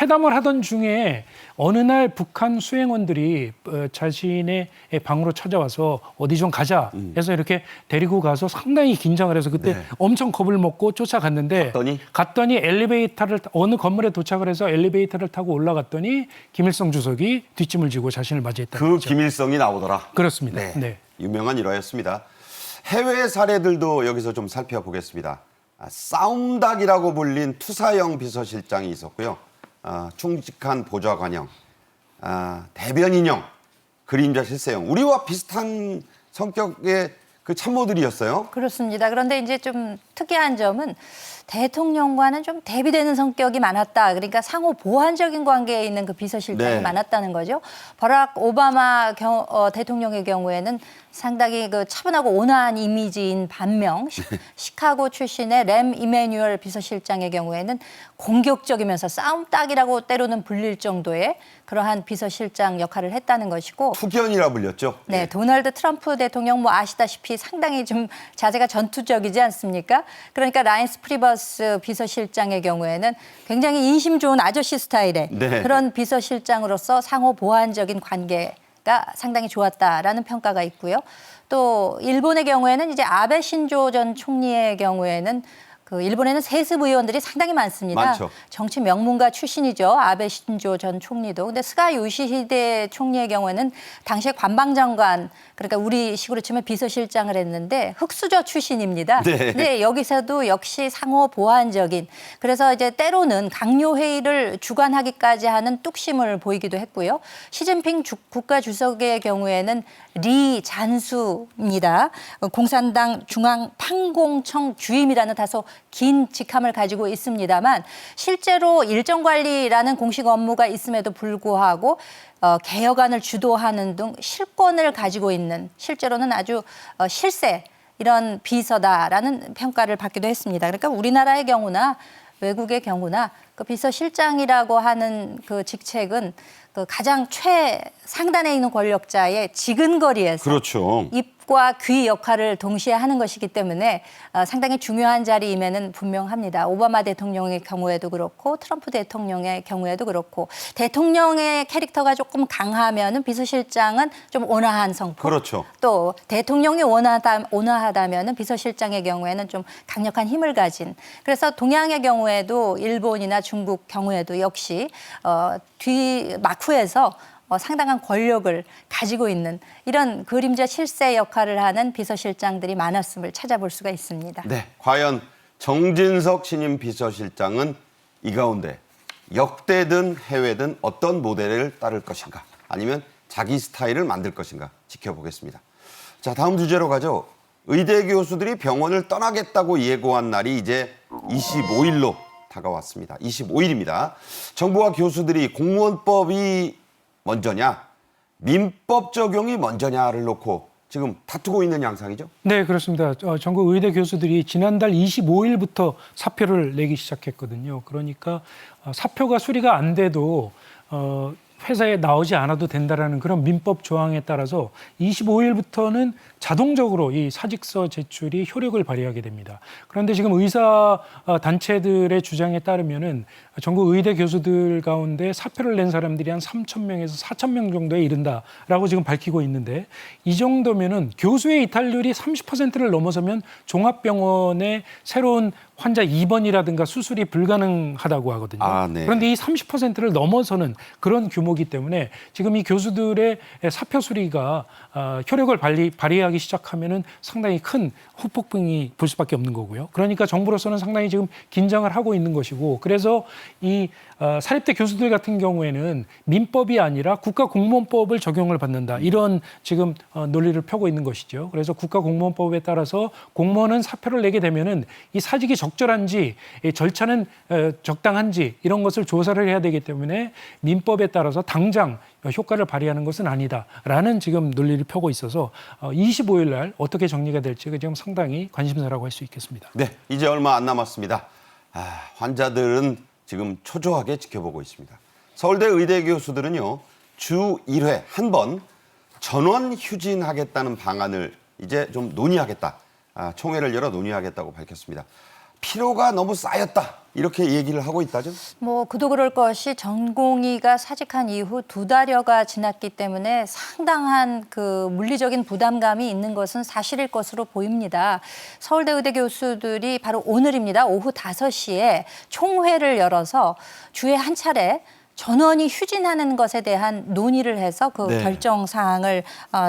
회담을 하던 중에 어느 날 북한 수행원들이 자신의 방으로 찾아와서 어디 좀 가자 해서 이렇게 데리고 가서 상당히 긴장을 해서 그때 네. 엄청 겁을 먹고 쫓아갔는데, 갔더니 엘리베이터를 어느 건물에 도착을 해서 엘리베이터를 타고 올라갔더니 김일성 주석이 뒷짐을 지고 자신을 맞이했다는 그 거죠. 김일성이 나오더라. 그렇습니다. 네. 네. 유명한 일화였습니다. 해외 사례들도 여기서 좀 살펴보겠습니다. 싸움닭이라고 불린 투사형 비서실장이 있었고요. 충직한 보좌관형, 대변인형, 그림자 실세형. 우리와 비슷한 성격의 그 참모들이었어요. 그렇습니다. 그런데 이제 좀 특이한 점은 대통령과는 좀 대비되는 성격이 많았다. 그러니까 상호 보완적인 관계에 있는 그 비서실장이 네. 많았다는 거죠. 버락 오바마 대통령의 경우에는 상당히 그 차분하고 온화한 이미지인 반면 시카고 출신의 램 이메뉴얼 비서실장의 경우에는 공격적이면서 싸움닭이라고 때로는 불릴 정도의 그러한 비서실장 역할을 했다는 것이고 투견이라 불렸죠. 네, 예. 도널드 트럼프 대통령 뭐 아시다시피 상당히 좀 자세가 전투적이지 않습니까? 그러니까 라인스 프리버스 비서실장의 경우에는 굉장히 인심 좋은 아저씨 스타일의 네. 그런 비서실장으로서 상호 보완적인 관계가 상당히 좋았다라는 평가가 있고요. 또 일본의 경우에는 이제 아베 신조 전 총리의 경우에는 그 일본에는 세습 의원들이 상당히 많습니다. 많죠. 정치 명문가 출신이죠. 아베 신조 전 총리도. 근데 스가 요시히데 총리의 경우에는 당시에 관방장관, 그러니까 우리 식으로 치면 비서실장을 했는데 흑수저 출신입니다. 네. 근데 여기서도 역시 상호 보완적인, 그래서 이제 때로는 강요 회의를 주관하기까지 하는 뚝심을 보이기도 했고요. 시진핑 국가 주석의 경우에는 리 잔수입니다. 공산당 중앙판공청 주임이라는 다소 긴 직함을 가지고 있습니다만 실제로 일정 관리라는 공식 업무가 있음에도 불구하고 개혁안을 주도하는 등 실권을 가지고 있는, 실제로는 아주 실세 이런 비서다라는 평가를 받기도 했습니다. 그러니까 우리나라의 경우나 외국의 경우나 그 비서실장이라고 하는 그 직책은 그 가장 최상단에 있는 권력자의 지근거리에서 그렇죠. 입과 귀 역할을 동시에 하는 것이기 때문에 상당히 중요한 자리임에는 분명합니다. 오바마 대통령의 경우에도 그렇고 트럼프 대통령의 경우에도 그렇고 대통령의 캐릭터가 조금 강하면은 비서실장은 좀 온화한 성품. 그렇죠. 또 대통령이 온화하다면은 비서실장의 경우에는 좀 강력한 힘을 가진. 그래서 동양의 경우에도 일본이나 중국 경우에도 역시 뒤 마쿠에서 상당한 권력을 가지고 있는 이런 그림자 실세 역할을 하는 비서실장들이 많았음을 찾아볼 수가 있습니다. 네, 과연 정진석 신임 비서실장은 이 가운데 역대든 해외든 어떤 모델을 따를 것인가, 아니면 자기 스타일을 만들 것인가 지켜보겠습니다. 자, 다음 주제로 가죠. 의대 교수들이 병원을 떠나겠다고 예고한 날이 이제 25일로 다가왔습니다. 25일입니다. 정부와 교수들이 공무원법이 먼저냐, 민법 적용이 먼저냐를 놓고 지금 다투고 있는 양상이죠? 네, 그렇습니다. 전국 의대 교수들이 지난달 25일부터 사표를 내기 시작했거든요. 그러니까 사표가 수리가 안 돼도 회사에 나오지 않아도 된다라는 그런 민법 조항에 따라서 25일부터는 자동적으로 이 사직서 제출이 효력을 발휘하게 됩니다. 그런데 지금 의사 단체들의 주장에 따르면은 전국 의대 교수들 가운데 사표를 낸 사람들이 한 3,000명에서 4,000명 정도에 이른다라고 지금 밝히고 있는데, 이 정도면은 교수의 이탈률이 30%를 넘어서면 종합병원의 새로운 환자 입원이라든가 수술이 불가능하다고 하거든요. 아, 네. 그런데 이 30%를 넘어서는 그런 규모이기 때문에 지금 이 교수들의 사표 수리가 효력을 발휘하기 시작하면은 상당히 큰 후폭풍이 불 수밖에 없는 거고요. 그러니까 정부로서는 상당히 지금 긴장을 하고 있는 것이고, 그래서 이 사립대 교수들 같은 경우에는 민법이 아니라 국가공무원법을 적용을 받는다, 이런 지금 논리를 펴고 있는 것이죠. 그래서 국가공무원법에 따라서 공무원은 사표를 내게 되면은 이 사직이 적절한지, 절차는 적당한지 이런 것을 조사를 해야 되기 때문에 민법에 따라서 당장 효과를 발휘하는 것은 아니다라는 지금 논리를 펴고 있어서 25일 날 어떻게 정리가 될지가 지금 상당히 관심사라고 할 수 있겠습니다. 네, 이제 얼마 안 남았습니다. 환자들은 지금 초조하게 지켜보고 있습니다. 서울대 의대 교수들은요, 주 1회 한 번 전원 휴진하겠다는 방안을 이제 좀 논의하겠다, 총회를 열어 논의하겠다고 밝혔습니다. 피로가 너무 쌓였다, 이렇게 얘기를 하고 있다죠? 뭐 그도 그럴 것이 전공의가 사직한 이후 2달여가 지났기 때문에 상당한 그 물리적인 부담감이 있는 것은 사실일 것으로 보입니다. 서울대 의대 교수들이 바로 오늘입니다. 오후 5시에 총회를 열어서 주에 한 차례 전원이 휴진하는 것에 대한 논의를 해서 그 네. 결정 사항을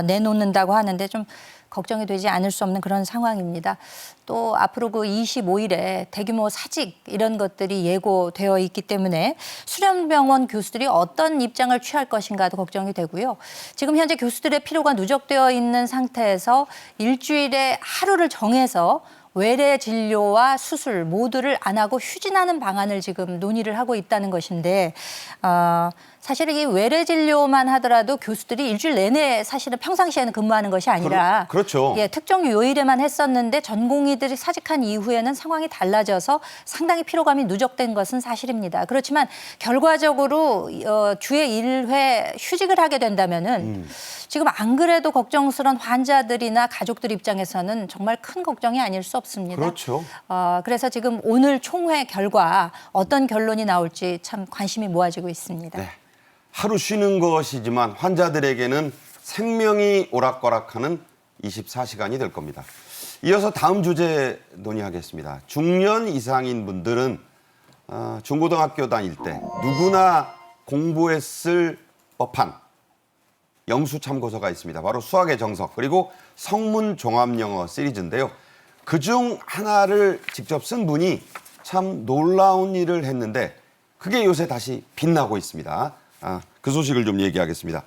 내놓는다고 하는데 좀 걱정이 되지 않을 수 없는 그런 상황입니다. 또 앞으로 그 25일에 대규모 사직 이런 것들이 예고되어 있기 때문에 수련병원 교수들이 어떤 입장을 취할 것인가도 걱정이 되고요. 지금 현재 교수들의 피로가 누적되어 있는 상태에서 일주일에 하루를 정해서 외래 진료와 수술 모두를 안 하고 휴진하는 방안을 지금 논의를 하고 있다는 것인데 사실 이 외래 진료만 하더라도 교수들이 일주일 내내 사실은 평상시에는 근무하는 것이 아니라 그렇죠. 예, 특정 요일에만 했었는데 전공의들이 사직한 이후에는 상황이 달라져서 상당히 피로감이 누적된 것은 사실입니다. 그렇지만 결과적으로 주에 1회 휴직을 하게 된다면은 지금 안 그래도 걱정스러운 환자들이나 가족들 입장에서는 정말 큰 걱정이 아닐 수 없습니다. 그렇죠. 그래서 지금 오늘 총회 결과 어떤 결론이 나올지 참 관심이 모아지고 있습니다. 네. 하루 쉬는 것이지만 환자들에게는 생명이 오락가락하는 24시간이 될 겁니다. 이어서 다음 주제 논의하겠습니다. 중년 이상인 분들은 중고등학교 다닐 때 누구나 공부했을 법한 영수 참고서가 있습니다. 바로 수학의 정석 그리고 성문 종합영어 시리즈인데요. 그중 하나를 직접 쓴 분이 참 놀라운 일을 했는데 그게 요새 다시 빛나고 있습니다. 그 소식을 좀 얘기하겠습니다.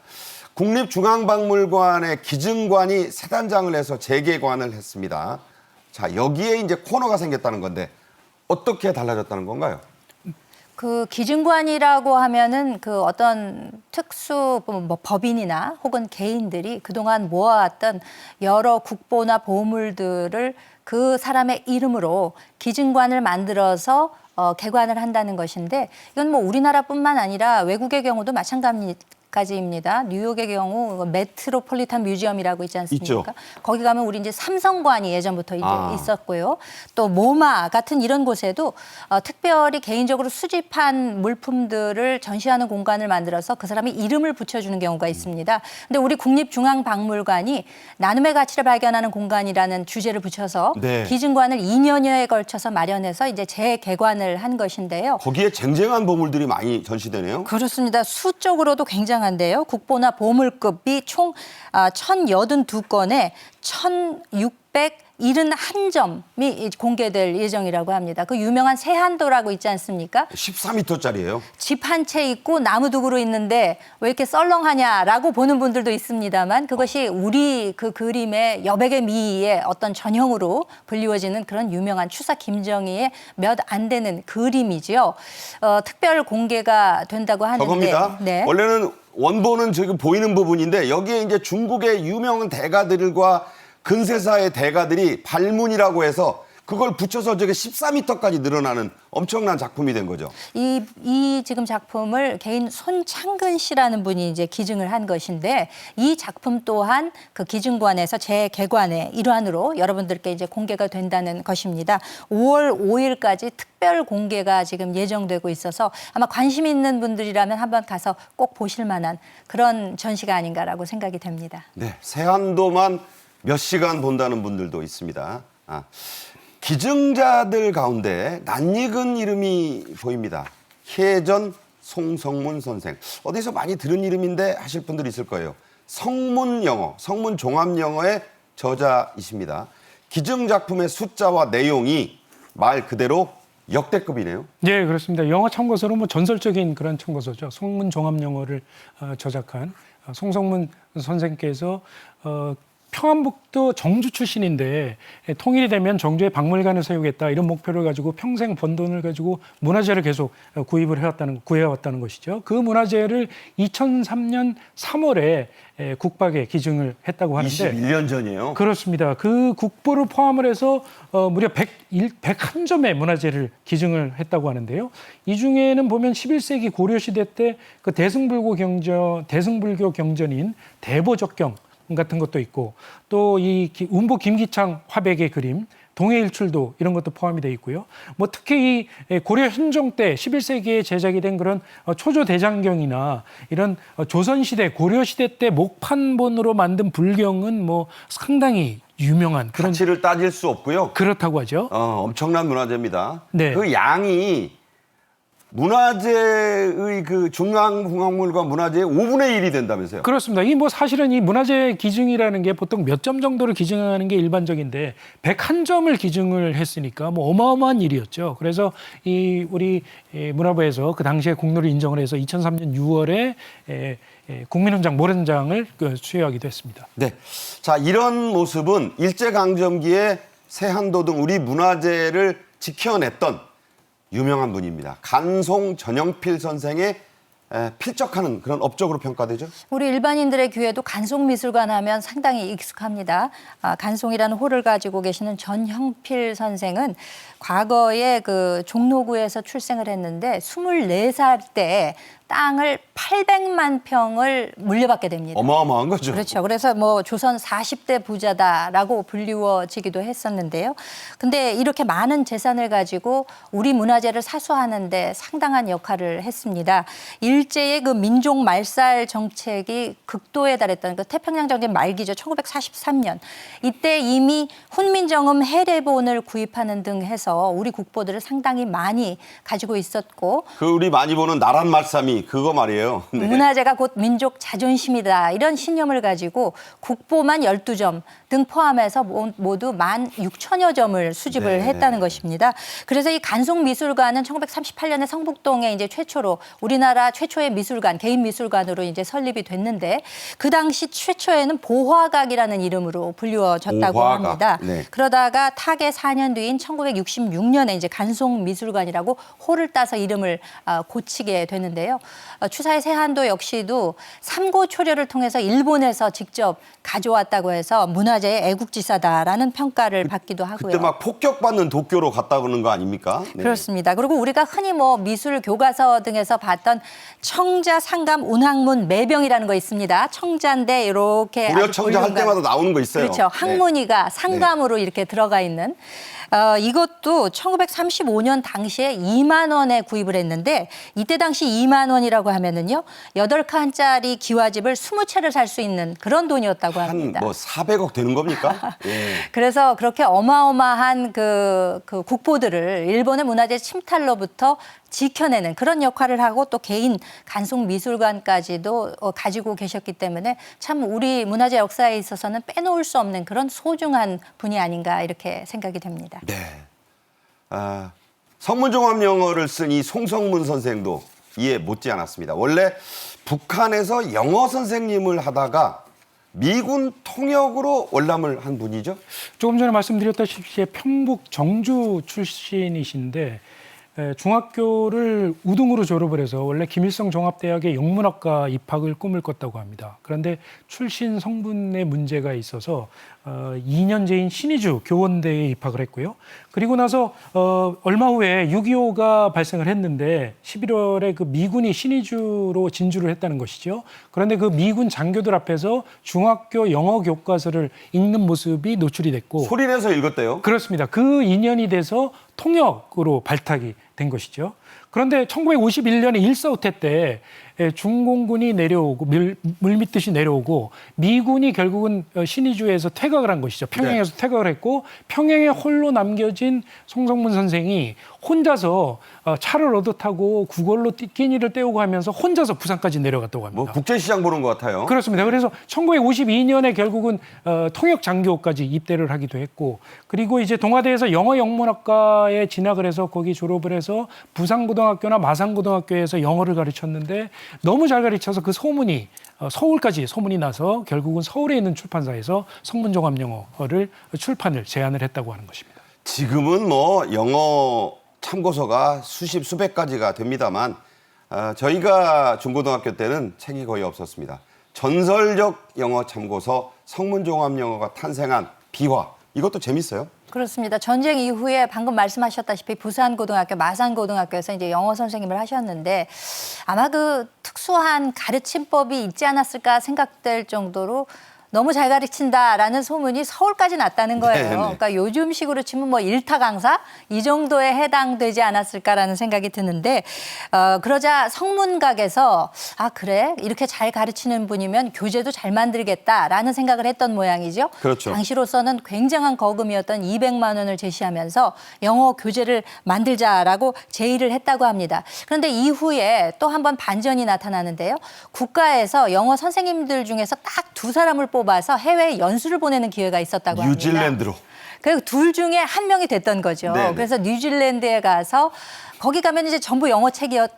국립중앙박물관의 기증관이 새 단장을 해서 재개관을 했습니다. 자, 여기에 이제 코너가 생겼다는 건데 어떻게 달라졌다는 건가요? 그 기증관이라고 하면은 그 어떤 특수 뭐 법인이나 혹은 개인들이 그동안 모아왔던 여러 국보나 보물들을 그 사람의 이름으로 기증관을 만들어서 개관을 한다는 것인데 이건 뭐 우리나라뿐만 아니라 외국의 경우도 마찬가지입니다. 뉴욕의 경우 메트로폴리탄 뮤지엄이라고 있지 않습니까? 있죠. 거기 가면 우리 이제 삼성관이 예전부터 이제 있었고요. 또 모마 같은 이런 곳에도 특별히 개인적으로 수집한 물품들을 전시하는 공간을 만들어서 그 사람이 이름을 붙여주는 경우가 있습니다. 근데 우리 국립중앙박물관이 나눔의 가치를 발견하는 공간이라는 주제를 붙여서 네. 기증관을 2년여에 걸쳐서 마련해서 이제 재개관을 한 것인데요. 거기에 쟁쟁한 보물들이 많이 전시되네요. 그렇습니다. 수적으로도 굉장한데요. 국보나 보물급이 총 1,082건에 1,671점이 공개될 예정이라고 합니다. 그 유명한 세한도라고 있지 않습니까? 14m짜리예요. 집 한 채 있고 나무 두그로 있는데 왜 이렇게 썰렁하냐라고 보는 분들도 있습니다만 그것이 우리 그 그림의 여백의 미의 어떤 전형으로 불리워지는 그런 유명한 추사 김정희의 몇 안 되는 그림이지요. 특별 공개가 된다고 하는데 저겁니다. 네. 원래는 원본은 지금 보이는 부분인데 여기에 이제 중국의 유명한 대가들과 근세사의 대가들이 발문이라고 해서 그걸 붙여서 저게 14m까지 늘어나는 엄청난 작품이 된 거죠. 이 지금 작품을 개인 손창근 씨라는 분이 이제 기증을 한 것인데 이 작품 또한 그 기증관에서 재개관의 일환으로 여러분들께 이제 공개가 된다는 것입니다. 5월 5일까지 특별 공개가 지금 예정되고 있어서 아마 관심 있는 분들이라면 한번 가서 꼭 보실 만한 그런 전시가 아닌가라고 생각이 됩니다. 네, 세한도만 몇 시간 본다는 분들도 있습니다. 기증자들 가운데 낯익은 이름이 보입니다. 혜전 송성문 선생. 어디서 많이 들은 이름인데 하실 분들이 있을 거예요. 성문영어, 성문종합영어의 저자이십니다. 기증작품의 숫자와 내용이 말 그대로 역대급이네요. 네, 그렇습니다. 영어 참고서로 뭐 전설적인 그런 참고서죠. 성문 종합 영어를 저작한 송성문 선생께서 평안북도 정주 출신인데 통일이 되면 정주에 박물관을 세우겠다 이런 목표를 가지고 평생 번 돈을 가지고 문화재를 계속 구해왔다는 것이죠. 그 문화재를 2003년 3월에 국박에 기증을 했다고 하는데 21년 전이에요. 그렇습니다. 그 국보를 포함을 해서 무려 101점의 문화재를 기증을 했다고 하는데요. 이 중에는 보면 11세기 고려시대 때 그 대승불교 경전인 대보적경 같은 것도 있고 또 이 운보 김기창 화백의 그림 동해일출도 이런 것도 포함이 되어 있고요. 뭐 특히 이 고려 현종 때 11세기에 제작이 된 그런 초조대장경이나 이런 조선시대 고려시대 때 목판본으로 만든 불경은 뭐 상당히 유명한 그런 가치를 따질 수 없고요. 그렇다고 하죠. 엄청난 문화재입니다. 네. 그 양이 문화재의 그 중앙박물관 문화재의 5분의 1이 된다면서요? 그렇습니다. 이 뭐 사실은 이 문화재 기증이라는 게 보통 몇 점 정도를 기증하는 게 일반적인데 101점을 기증을 했으니까 뭐 어마어마한 일이었죠. 그래서 이 우리 문화부에서 그 당시에 공로를 인정을 해서 2003년 6월에 국민훈장 모련장을 수여하기도 했습니다. 네. 자, 이런 모습은 일제강점기에 세한도 등 우리 문화재를 지켜냈던 유명한 분입니다. 간송 전영필 선생의 필적하는 그런 업적으로 평가되죠. 우리 일반인들의 귀에도 간송미술관 하면 상당히 익숙합니다. 간송이라는 호를 가지고 계시는 전형필 선생은 과거에 그 종로구에서 출생을 했는데 24살 때 땅을 800만 평을 물려받게 됩니다. 어마어마한 거죠. 그렇죠. 그래서 뭐 조선 40대 부자다라고 불리워지기도 했었는데요. 근데 이렇게 많은 재산을 가지고 우리 문화재를 사수하는데 상당한 역할을 했습니다. 일제의 그 민족 말살 정책이 극도에 달했던 그 태평양 전쟁 말기죠. 1943년. 이때 이미 훈민정음 해례본을 구입하는 등 해서 우리 국보들을 상당히 많이 가지고 있었고 그 우리 많이 보는 나란 말씀이 그거 말이에요. 네. 문화재가 곧 민족 자존심이다. 이런 신념을 가지고 국보만 12점 등 포함해서 모두 16,000여 점을 수집을 네. 했다는 것입니다. 그래서 이 간송미술관은 1938년에 성북동에 이제 최초로 우리나라 최초의 미술관, 개인 미술관으로 이제 설립이 됐는데 그 당시 최초에는 보화각이라는 이름으로 불리워졌다고 보화각. 합니다. 네. 그러다가 타계 4년 뒤인 1966년에 이제 간송미술관이라고 호를 따서 이름을 고치게 되는데요. 추사의 세한도 역시도 삼고초려를 통해서 일본에서 직접 가져왔다고 해서 문화재의 애국지사다라는 평가를 받기도 하고요. 그때 막 폭격받는 도쿄로 갔다 오는 거 아닙니까? 네. 그렇습니다. 그리고 우리가 흔히 뭐 미술 교과서 등에서 봤던 청자, 상감, 운항문, 매병이라는 거 있습니다. 청자인데 이렇게 고려 아주 청자 할 볼륨감. 때마다 나오는 거 있어요. 그렇죠. 항문이가 상감으로 이렇게 들어가 있는. 이것도 1935년 당시에 2만 원에 구입을 했는데 이때 당시 2만 원이라고 하면은요 8칸짜리 기와집을 20채를 살 수 있는 그런 돈이었다고 합니다. 한 뭐 400억 되는 겁니까? 예. 그래서 그렇게 어마어마한 그 국보들을 일본의 문화재 침탈로부터 지켜내는 그런 역할을 하고 또 개인 간송 미술관까지도 가지고 계셨기 때문에 참 우리 문화재 역사에 있어서는 빼놓을 수 없는 그런 소중한 분이 아닌가 이렇게 생각이 됩니다. 네. 성문종합영어를 쓴 이 송성문 선생도 이에 못지 않았습니다. 원래 북한에서 영어 선생님을 하다가 미군 통역으로 월남을 한 분이죠. 조금 전에 말씀드렸다시피 평북 정주 출신이신데 중학교를 우등으로 졸업을 해서 원래 김일성 종합대학의 영문학과 입학을 꿈을 꿨다고 합니다. 그런데 출신 성분에 문제가 있어서 2년제인 신의주 교원대에 입학을 했고요. 그리고 나서 얼마 후에 6.25가 발생을 했는데 11월에 그 미군이 신의주로 진주를 했다는 것이죠. 그런데 그 미군 장교들 앞에서 중학교 영어 교과서를 읽는 모습이 노출이 됐고 소리내서 읽었대요. 그렇습니다. 그 인연이 돼서 통역으로 발탁이 된 것이죠. 그런데 1951년에 일사후퇴 때 중공군이 내려오고 물밀듯이 내려오고 미군이 결국은 신의주에서 퇴각을 한 것이죠. 평양에서 퇴각을 했고 평양에 홀로 남겨진 송성문 선생이 혼자서 차를 얻어 타고 구걸로 끼니를 때우고 하면서 혼자서 부산까지 내려갔다고 합니다. 뭐 국제시장 보는 것 같아요. 그렇습니다. 그래서 1952년에 결국은 통역 장교까지 입대를 하기도 했고 그리고 이제 동아대에서 영어 영문학과에 진학을 해서 거기 졸업을 해서 부산고등학교나 마산고등학교에서 영어를 가르쳤는데 너무 잘 가르쳐서 그 소문이 서울까지 소문이 나서 결국은 서울에 있는 출판사에서 성문종합영어를 출판을 제안을 했다고 하는 것입니다. 지금은 뭐 영어 참고서가 수십 수백 가지가 됩니다만 저희가 중고등학교 때는 책이 거의 없었습니다. 전설적 영어 참고서 성문종합영어가 탄생한 비화 이것도 재밌어요. 그렇습니다. 전쟁 이후에 방금 말씀하셨다시피 부산고등학교, 마산고등학교에서 이제 영어 선생님을 하셨는데 아마 그 특수한 가르침법이 있지 않았을까 생각될 정도로 너무 잘 가르친다라는 소문이 서울까지 났다는 거예요. 네네. 그러니까 요즘식으로 치면 뭐 일타 강사 이 정도에 해당되지 않았을까라는 생각이 드는데 그러자 성문각에서 아 그래 이렇게 잘 가르치는 분이면 교재도 잘 만들겠다라는 생각을 했던 모양이죠. 그렇죠. 당시로서는 굉장한 거금이었던 200만 원을 제시하면서 영어 교재를 만들자라고 제의를 했다고 합니다. 그런데 이후에 또 한 번 반전이 나타나는데요. 국가에서 영어 선생님들 중에서 딱 2사람을 뽑아서 해외 연수를 보내는 기회가 있었다고 합니다. 뉴질랜드로. 그리고 둘 중에 한 명이 됐던 거죠. 네네. 그래서 뉴질랜드에 가서 거기 가면 이제 전부 영어 책이었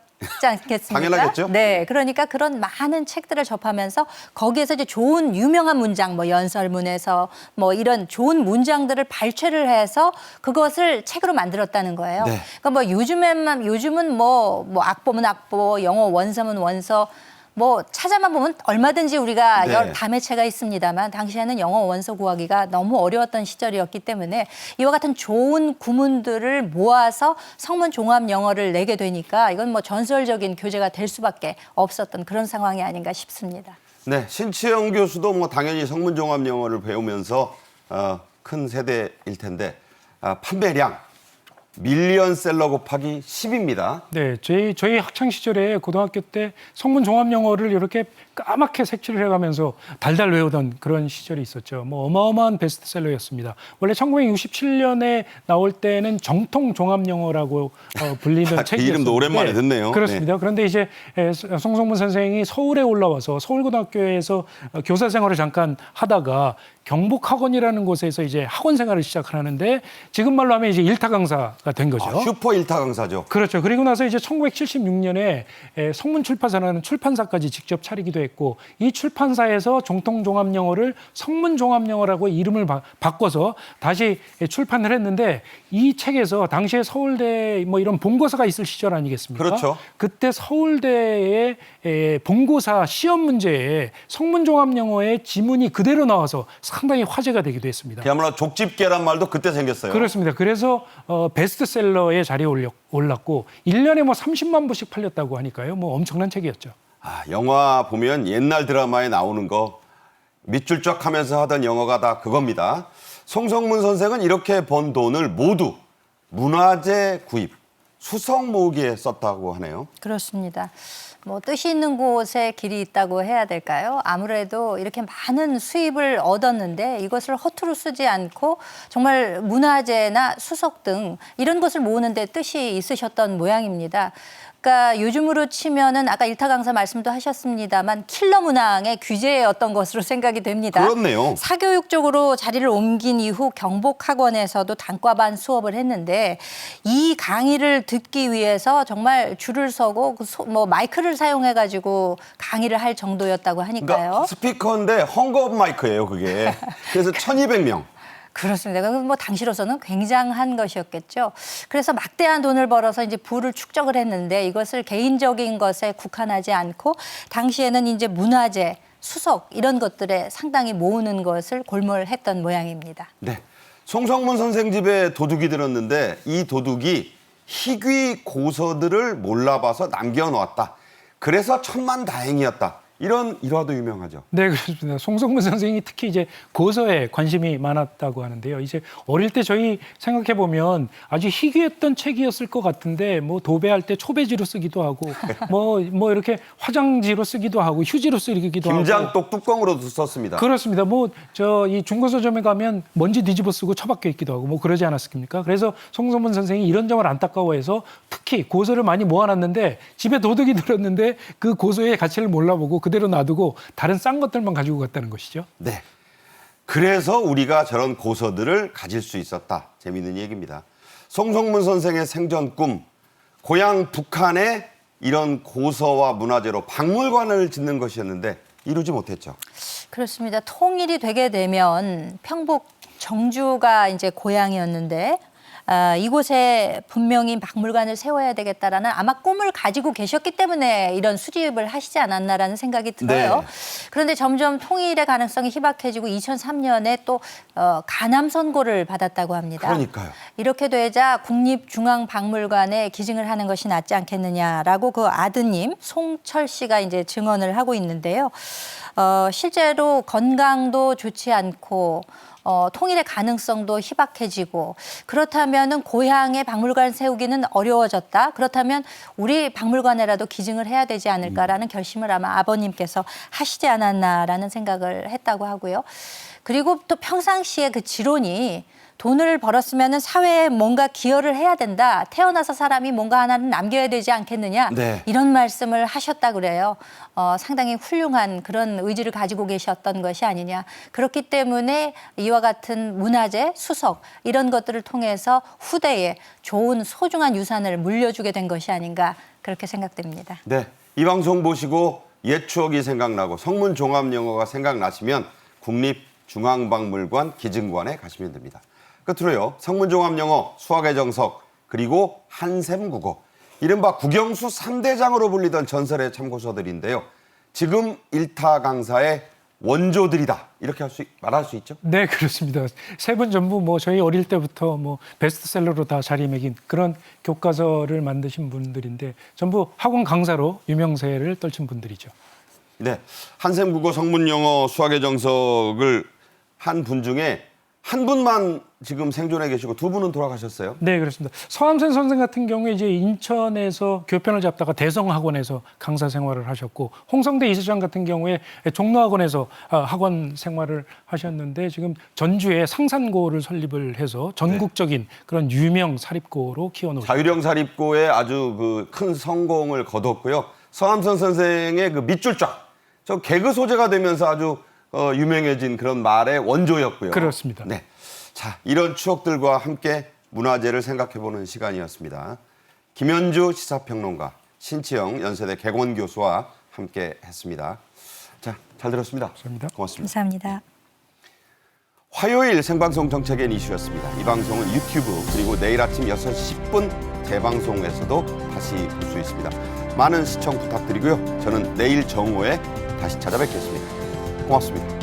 않겠습니까? 당연하겠죠. 네, 그러니까 그런 많은 책들을 접하면서 거기에서 이제 좋은 유명한 문장, 뭐 연설문에서 뭐 이런 좋은 문장들을 발췌를 해서 그것을 책으로 만들었다는 거예요. 네. 그러니까 뭐 요즘은 뭐 악보면 악보, 영어 원서면 원서. 뭐 찾아만 보면 얼마든지 우리가 네. 여러 다매체가 있습니다만 당시에는 영어 원서 구하기가 너무 어려웠던 시절이었기 때문에 이와 같은 좋은 구문들을 모아서 성문 종합 영어를 내게 되니까 이건 뭐 전설적인 교재가 될 수밖에 없었던 그런 상황이 아닌가 싶습니다. 네, 신치영 교수도 뭐 당연히 성문종합 영어를 배우면서 큰 세대일 텐데 판매량 밀리언셀러 곱하기 10입니다. 네, 저희 학창 시절에 고등학교 때 성문 종합 영어를 이렇게 까맣게 색칠을 해가면서 달달 외우던 그런 시절이 있었죠. 뭐 어마어마한 베스트셀러였습니다. 원래 1967년에 나올 때는 정통 종합 영어라고 불리는 그 책이었는데 이름도 오랜만에 듣네요. 그렇습니다. 그런데 이제 송성문 선생이 서울에 올라와서 서울고등학교에서 교사 생활을 잠깐 하다가 경복학원이라는 곳에서 이제 학원 생활을 시작하는데 지금 말로 하면 이제 일타 강사가 된 거죠. 슈퍼 일타 강사죠. 그렇죠. 그리고 나서 이제 1976년에 성문출판사라는 출판사까지 직접 차리기도 했고 이 출판사에서 정통종합영어를 성문종합영어라고 이름을 바꿔서 다시 출판을 했는데 이 책에서 당시에 서울대 뭐 이런 본고사가 있을 시절 아니겠습니까? 그렇죠. 그때 서울대의 본고사 시험 문제에 성문종합영어의 지문이 그대로 나와서 상당히 화제가 되기도 했습니다. 그야말로 족집게란 말도 그때 생겼어요. 그렇습니다. 그래서 베스트셀러의 자리에 올랐고 1년에 뭐 30만 부씩 팔렸다고 하니까요. 뭐 엄청난 책이었죠. 영화 보면 옛날 드라마에 나오는 거 밑줄 쫙 하면서 하던 영어가 다 그겁니다. 송성문 선생은 이렇게 번 돈을 모두 문화재 구입, 수석 모으기에 썼다고 하네요. 그렇습니다. 뭐 뜻이 있는 곳에 길이 있다고 해야 될까요? 아무래도 이렇게 많은 수입을 얻었는데 이것을 허투루 쓰지 않고 정말 문화재나 수석 등 이런 것을 모으는 데 뜻이 있으셨던 모양입니다. 그러니까 요즘으로 치면은 아까 일타 강사 말씀도 하셨습니다만 킬러 문항의 귀재였던 것으로 생각이 됩니다. 그렇네요. 사교육적으로 자리를 옮긴 이후 경복학원에서도 단과반 수업을 했는데 이 강의를 듣기 위해서 정말 줄을 서고 뭐 마이크를 사용해가지고 강의를 할 정도였다고 하니까요. 그러니까 스피커인데 헝겊 마이크예요, 그게. 그래서 1,200명. 그렇습니다. 그럼 뭐 당시로서는 굉장한 것이었겠죠. 그래서 막대한 돈을 벌어서 이제 부를 축적을 했는데 이것을 개인적인 것에 국한하지 않고 당시에는 이제 문화재, 수석 이런 것들에 상당히 모으는 것을 골몰했던 모양입니다. 네. 송성문 선생 집에 도둑이 들었는데 이 도둑이 희귀 고서들을 몰라봐서 남겨놓았다. 그래서 천만다행이었다. 이런 일화도 유명하죠. 네, 그렇습니다. 송성문 선생이 특히 이제 고서에 관심이 많았다고 하는데요. 이제 어릴 때 저희 생각해 보면 아주 희귀했던 책이었을 것 같은데 뭐 도배할 때 초배지로 쓰기도 하고 뭐 이렇게 화장지로 쓰기도 하고 휴지로 쓰기도 하고 김장독 뚜껑으로도 썼습니다. 그렇습니다. 뭐 이 중고서점에 가면 먼지 뒤집어 쓰고 처박혀 있기도 하고 뭐 그러지 않았습니까? 그래서 송성문 선생이 이런 점을 안타까워해서 특히 고서를 많이 모아놨는데 집에 도둑이 들었는데 그 고서의 가치를 몰라보고 그대로 놔두고 다른 싼 것들만 가지고 갔다는 것이죠. 네. 그래서 우리가 저런 고서들을 가질 수 있었다. 재미있는 얘기입니다. 송성문 선생의 생전 꿈, 고향 북한에 이런 고서와 문화재로 박물관을 짓는 것이었는데 이루지 못했죠. 그렇습니다. 통일이 되게 되면 평북 정주가 이제 고향이었는데 이곳에 분명히 박물관을 세워야 되겠다라는 아마 꿈을 가지고 계셨기 때문에 이런 수집을 하시지 않았나라는 생각이 들어요. 네. 그런데 점점 통일의 가능성이 희박해지고 2003년에 또 가남 선고를 받았다고 합니다. 그러니까요. 이렇게 되자 국립중앙박물관에 기증을 하는 것이 낫지 않겠느냐라고 그 아드님 송철 씨가 이제 증언을 하고 있는데요. 실제로 건강도 좋지 않고 통일의 가능성도 희박해지고 그렇다면은 고향에 박물관 세우기는 어려워졌다. 그렇다면 우리 박물관에라도 기증을 해야 되지 않을까라는 결심을 아마 아버님께서 하시지 않았나라는 생각을 했다고 하고요. 그리고 또 평상시에 그 지론이 돈을 벌었으면 사회에 뭔가 기여를 해야 된다. 태어나서 사람이 뭔가 하나는 남겨야 되지 않겠느냐. 네. 이런 말씀을 하셨다 그래요. 상당히 훌륭한 그런 의지를 가지고 계셨던 것이 아니냐. 그렇기 때문에 이와 같은 문화재, 수석 이런 것들을 통해서 후대에 좋은 소중한 유산을 물려주게 된 것이 아닌가 그렇게 생각됩니다. 네, 이 방송 보시고 옛 추억이 생각나고 성문 종합 영어가 생각나시면 국립중앙박물관 기증관에 가시면 됩니다. 끝으로요, 성문 종합 영어, 수학의 정석, 그리고 한샘 국어, 이른바 국영수 3대장으로 불리던 전설의 참고서들인데요. 지금 일타 강사의 원조들이다, 이렇게 말할 수 있죠? 네, 그렇습니다. 세 분 전부 뭐 저희 어릴 때부터 뭐 베스트셀러로 다 자리매긴 그런 교과서를 만드신 분들인데 전부 학원 강사로 유명세를 떨친 분들이죠. 네, 한샘 국어, 성문 영어, 수학의 정석을 한 분 중에 한 분만 지금 생존해 계시고 두 분은 돌아가셨어요. 네, 그렇습니다. 서암센 선생 같은 경우에 이제 인천에서 교편을 잡다가 대성학원에서 강사 생활을 하셨고, 홍성대 이수장 같은 경우에 종로학원에서 학원 생활을 하셨는데, 지금 전주에 상산고를 설립을 해서 전국적인 그런 유명 사립고로 키워놓으셨습니다. 자유령 사립고에 아주 그 큰 성공을 거뒀고요. 서암선 선생의 그 밑줄쫙, 저 개그 소재가 되면서 아주 유명해진 그런 말의 원조였고요. 그렇습니다. 네, 자, 이런 추억들과 함께 문화재를 생각해보는 시간이었습니다. 김현주 시사평론가, 신치영 연세대 개건 교수와 함께 했습니다. 자, 잘 들었습니다. 감사합니다. 고맙습니다. 감사합니다. 화요일 생방송 정책엔 이슈였습니다. 이 방송은 유튜브 그리고 내일 아침 6시 10분 재방송에서도 다시 볼 수 있습니다. 많은 시청 부탁드리고요. 저는 내일 정오에 다시 찾아뵙겠습니다. 고맙습니다.